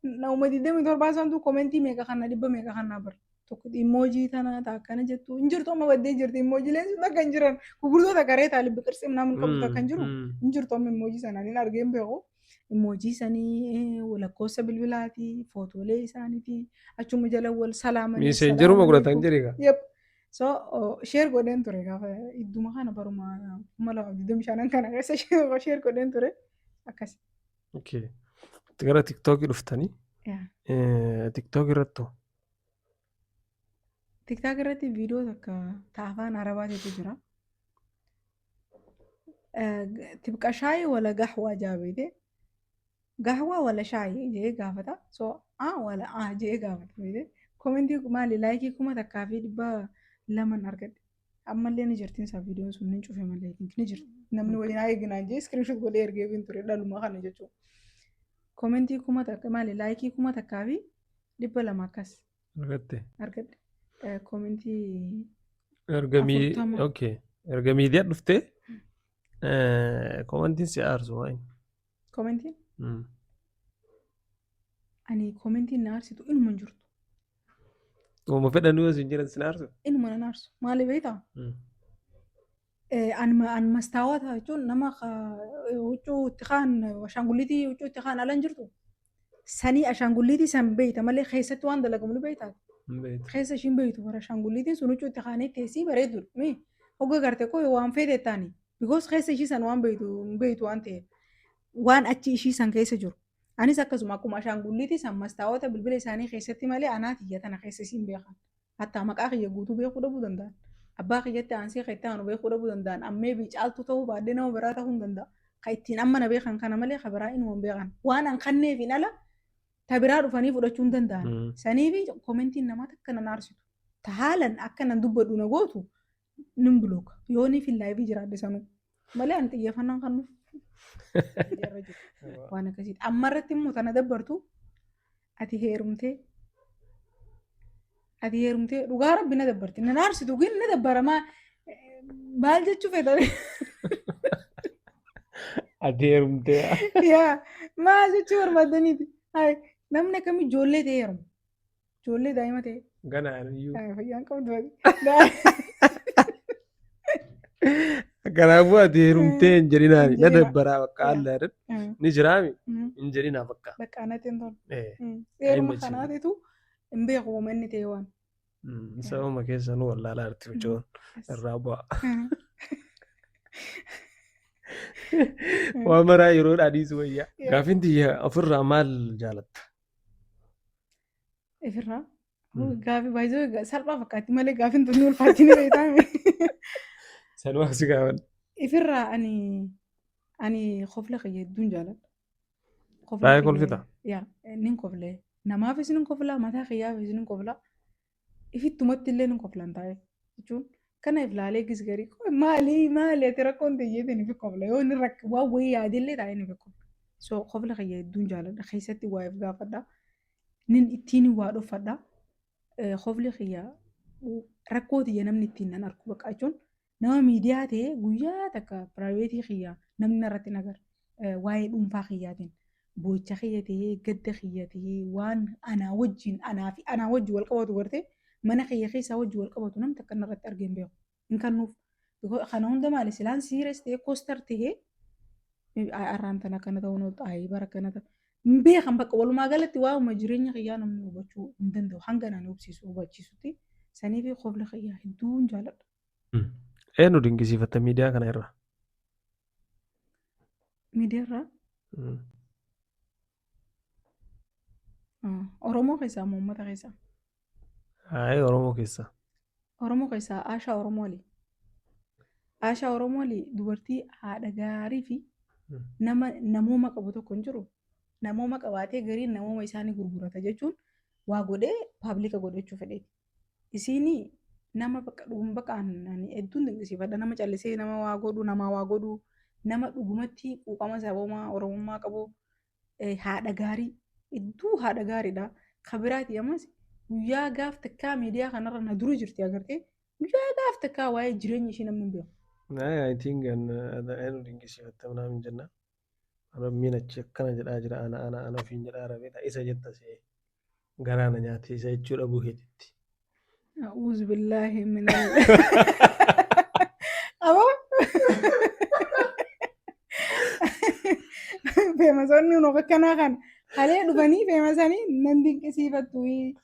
nama 27 santu koomentii meeqa kana dhibba meeqa kana bar tokko immoojii tana akkana jettu hin jirtu amma baddee jirti immoojiileen sun akka hin jiran gurgurtoota garee taalib biqilsee namni qabu akka hin jiru hin jirtu amma immoojii sanaan hin argeen beeku immoojii sanii lakkoofsa bilbilaati footoolee isaaniiti achuma jala wal salaamanii. Miiseenjeruma godhatan jiriga. So sheer godheen ture gaafa idduma kana baruma 2025 kana keessa sheer godheen ture akkas. Okay. Gara TikTok dhuftanii. TikTok irrattu. TikTok irratti viidiyoo takka afaan arabaatiitu jira. Tibqa shaayii wala gaxwaa jaabeete. Gaxwaa wala shaayii jee gaafata. So wala jee gaafata. Koomentii maali laayikii 1,200 argadhe. Ammallee ni jirtiin isaa viidiyoon sun ni cufe malee ni jirti. Namni waliin haa eeginaan jee iskiriinshot godhee ergee bin ture dhaluma kana jechuudha. Koomentii 1,000 maali laayikii 1,200 akkas. Argadhe. Koomentii. Erga miidiyaa dhuftee koomentiin si aarsu waa'in. Koomentiin? Ani koomentiin na aarsitu inuma hin jirtu. Ooma fedhanii yoo isin jiran sin aarsu? Inuma nan aarsu. Maali beektaa? An mastaawata jechuun nama huccuu itti kaan ashaangulliitii huccuu itti kaan ala hin jirtu. Sanii ashaangulliitii san beeyta malee keessatti waan dalagamu ni beektaa? Keessa ishiin beeytu bara ashaangulliitiin sun huccuu itti kaanee teessii bareedudha. Hogga garte koo waan feete taani. Because keessa ishii san waan beeytu waan ta'eef waan achi ishii san keessa jiru. Anis akkasuma akkuma ashaangulliitii san mastaawota bilbila isaanii keessatti malee anaati iyya tana keessa isiin beekan. Hatta maqaa kiyya guutuu beekuu dhabuu danda'an. Abbaa kiyyatti aansee kan itti aanu beekuu dhabuu danda'an. Ammee caaltuu ta'uu baaddee nama biraa ta'uu hin danda'a. Kan ittiin amma na beekan kana malee kan biraa inuma hin beekan. Waan an kanneef hin ala ta biraa dhufanii fudhachuu hin danda'an. Saniifi koomentiin namaatti akka nan aarsitu. Ta haalan akka nan dubbadhu na gootu nin bulooka. Yooniif hin laayivii jiraadde sanuu. Malee ani xiyyeeffannaan kan nuuf. Waan akkasiiti. Amma irratti immoo tana dabbartu ati heerumtee ati heerumtee dhugaa rabbi na dabbarti na naarsitu gin na dabbara maal jechuu fedhan Ati heerumtee. yaa maal jechuu barbaadaniiti namni akkam ijoollee ta'e heerumu ijoollee daa'ima ta'e Ganaan iyyuu. fayyaan qabdu Kanaafuu ati heerumtee hin jedhinaani. Na jedhina. dabbaraa bakka haala jedhan ni jiraami hin jedhinaa bakka. bakka anatti hin tolu Eh, heeruma Ayi kanaatitu hin beeku uumanni ta'e waan sababa keessanuu wallaalaa jirti jechuun irraa bu'a. Waan maraa yeroo dhaadhiisu wayyaa. Gaafin tiyya ofirraa maal jaalatta? ifirraa gaafii baay'ee salphaa fakkaatti malee gaafiin tun ulfaatiin beekame Sanuu asi gaafan. ifirraa ani kofla kiyya hedduun jaaladha. Baay'ee kolfita? Yaa nin koflee namaafis nin koflaa mataa kiyyaafis nin koflaa ifittumatti illee nin koflaan taa'e jechuun kana iflaalee gisgarii maali ati rakkoon ta'eetiin ifi kofla yoo inni waan wayii yaadillee taa'ee ni kofla. So kofla kiyya hedduun jaaladha keessatti waa'eef gaafadha nin ittiin waa dhuffadha kofli kiyya rakkoo tiyya namni ittiin nan argu bakka jechuun nama miidiyaa ta'e guyyaa takka piraayiveetii kiyya namni irratti nagar waa'ee dhuunfaa kiyyaatiin boocha kiyya ta'ee gadda kiyya ta'ee waan anaa wajjin anaa fi anaa wajjin wal qabatu gartee mana kiyya keessaa wajjin wal qabatu namni takka irratti argeen beeku hin kannuuf kana hunda maali silaan siirees ta'ee koostar ta'ee arraan tana kana ta'uu noo xaayii bara kana ta'a hin beekan bakka walumaa galatti waa'uma jireenya kiyyaa namni hubachuu hin danda'u hanga naan hubachiisutti sanii fi kofla kiyyaa hedduun jaaladha. Eenyu dinqisiifatta miidiyaa kana irra? Miidiyaa Oromoo keessaa moo uummata keessaa? Haayee Oromoo keessa. Oromoo keessaa Aashaa Oromooli. Aashaa Oromooli dubartii haadha gaarii fi namooma qabu tokko hin jiru. Namooma qabaatee gariin namooma isaanii gurgurata jechuun waa godhee paablika godhachuu fedheeti. Isiin nama bakka dhuunfaan hedduun dinqisiifadha nama callisee nama waa godhu namaa waa godhu nama dhugumatti quuqama saboomaa Oromummaa qabu haadha gaarii hedduu haadha gaariidha. Kabiraati ammas guyyaa gaaf takkaa miidiyaa kanarra na dura jirti agartee guyyaa gaaf takkaa waa'ee jireenya ishee namni hin beeku. I think eenyu dinqisiifatta naam jenna. Rabbiin achi akkana jedhaa jira ana ofiin jedhaa rabeedha isa jetta see garaana nyaate isa jechuudha buuheetitti. أعوذ بالله من أبو في مسوني ونوكنا كان خليه دبني في مسوني نندي كسيفتوي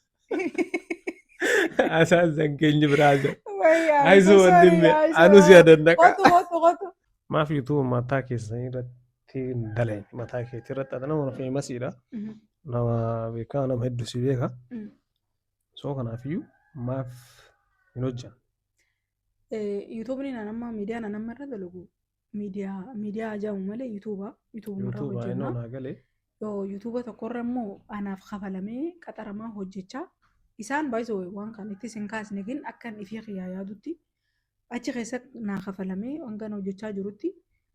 Asaasan keenya biraasa. Ayisu wanti anu siyadan dhaqa. Qotu. Maaf yuutuu mataa keessanii irratti hin daleen mataa keetii irratti ati nama feemasiidha. Nama beekaa nama hedduu si beeka. So kanaafiyyuu maaf hin hojjan. Yuutuubni nama miidiyaa nama irra dalagu miidiyaa ajaa'ibu malee yuutuuba irra hojjenna. Naa galee. Yuutuuba tokkorra immoo anaaf kafalamee qaxaramaa hojjechaa isaan baay'isoo waan kan itti sin kaasne gin akkan ifii xiyyaa yaadutti achi keessatti naa kafalamee hanga hojjechaa jirutti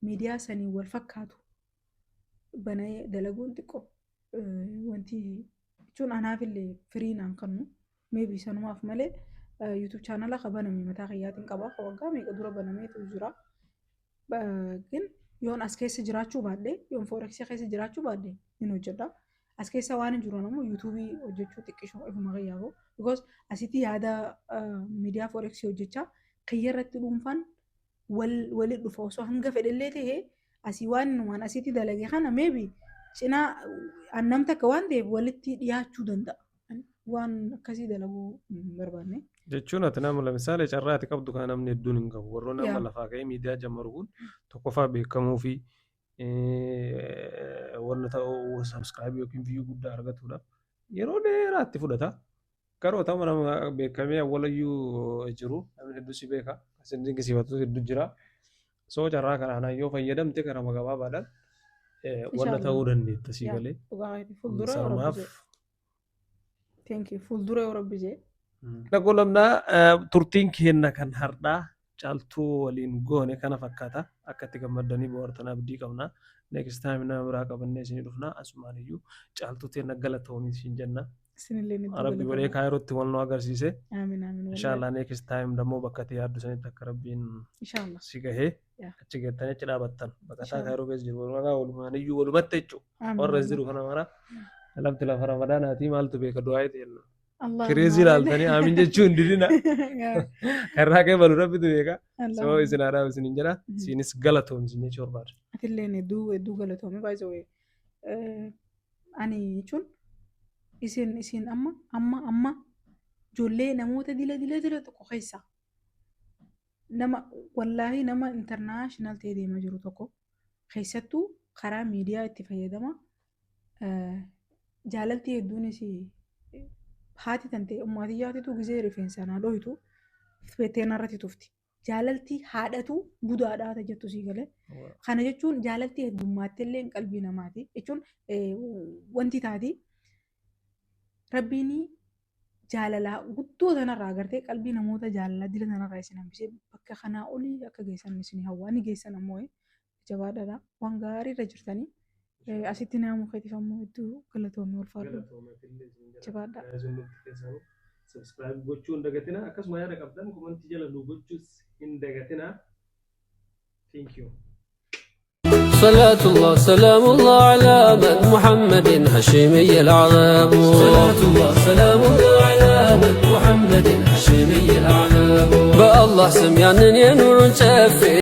miidiyaa sanii wal fakkaatu banee dalaguun xiqqoo wanti jechuun anaafillee firii naan kennu meebii sanumaaf malee yuutuub chaanala baname mataa xiyyaatiin qaba waggaa meeqa dura banameetu jira gin yoon as keessa jiraachuu baadhee yoon fooreksii keessa jiraachuu baadhee hin hojjedha. As keessa waan hin jiru ammoo yuutuubii hojjechuu xiqqishoo ifuma qiyyaafuu because asitti yaada miidiyaa fooreksii hojjechaa xiyya irratti dhuunfaan walitti dhufa osoo hanga fedhellee ta'ee asii waan numaan asitti dalage kana meebii cinaa annamta akka waan ta'eef walitti dhiyaachuu danda'a. Waan akkasii dalaguu hin barbaanne. Jechuun ati nama lamisaale carraa ati qabdu kan namni hedduun hin qabu. Warroonni amma lafaa ka'ee miidiyaa jammaru kun tokkoffaa beekamuu fi wanna ta'uu saabskaabii yookiin viiyuu guddaa argatuudhaaf yeroo dheeraatti fudhata. Garuu ta'uma nama beekamee awwalayyuu jiru namni hedduu si beeka. Asin dinqisiifatu hedduu jira. So carraa kanaan yoo fayyadamte gara gabaabaadhaan wanna ta'uu dandeetta si galee. Fuuldura fuuldura yoo rabbi jee. Dhaquu lamnaa turtiin kenna kan hardhaa caaltuu waliin goone kana fakkaata akka itti gammadanii bohaartan abdii qabna. Next time nama biraa qabannee isin dhufna asumaan iyyuu caaltuu ta'e naggala ta'uun isin jenna. Isinillee ni Rabbi godhee Kaayirotti wal nu agarsiise. Amiin amiin. Inshallah next time dammoo bakka itti yaaddu sanitti akka Rabbiin Inshallah. si gahee achi geettanii achi dhaabattan baqataa Kaayiroo keessa jiru walumaa walumaaniyyuu walumatti jechuudha. Warra jiru kana mara lafti lafa Ramadaanaati maaltu beeka du'aa itti jennu. Kireezii ilaaltanii aamin jechuun didina. Karraa kee balu rabbitu beeka. Soo isin aadaa isiniin jedha. Isinis galatoomsin jechuu barbaada. Atillee hedduu galatoome baay'ee ani jechuun isin amma ijoollee namoota dila tokko keessa nama wallaahi nama international ta'ee deemaa jiru tokko keessattuu karaa miidiyaa itti fayyadama jaalaltii hedduunis haati tantee ummaatiyyaatitu gizee rifeensa naa dhohitu feeteen irratti tufti. Jaalaltii haadhatu budaadhaa jettu sii galee. Kana jechuun jaalaltii heddummaatti illee qalbii namaati. Jechuun wanti taati rabbiin jaalalaa guddoo sanarraa agartee qalbii namoota jaalalaa dila sanarraa isin hambisee bakka kanaa olii akka geessan isin hawwaa ni geessan ammoo jabaadhaadha. Waan gaariirra jirtanii asitti nama keetiif ammoo hedduu galatoomne ulfaadhu. Jabaadha. Subscribe gochuu hin dagatinaa akkasuma yaada qabdan komentii jala nu gochuus hin dagatinaa. Thank you. صلاة الله سلام الله على من محمد هاشمي العظام صلاة الله سلام الله على من محمد هاشمي العظام بالله سميان ينور شافي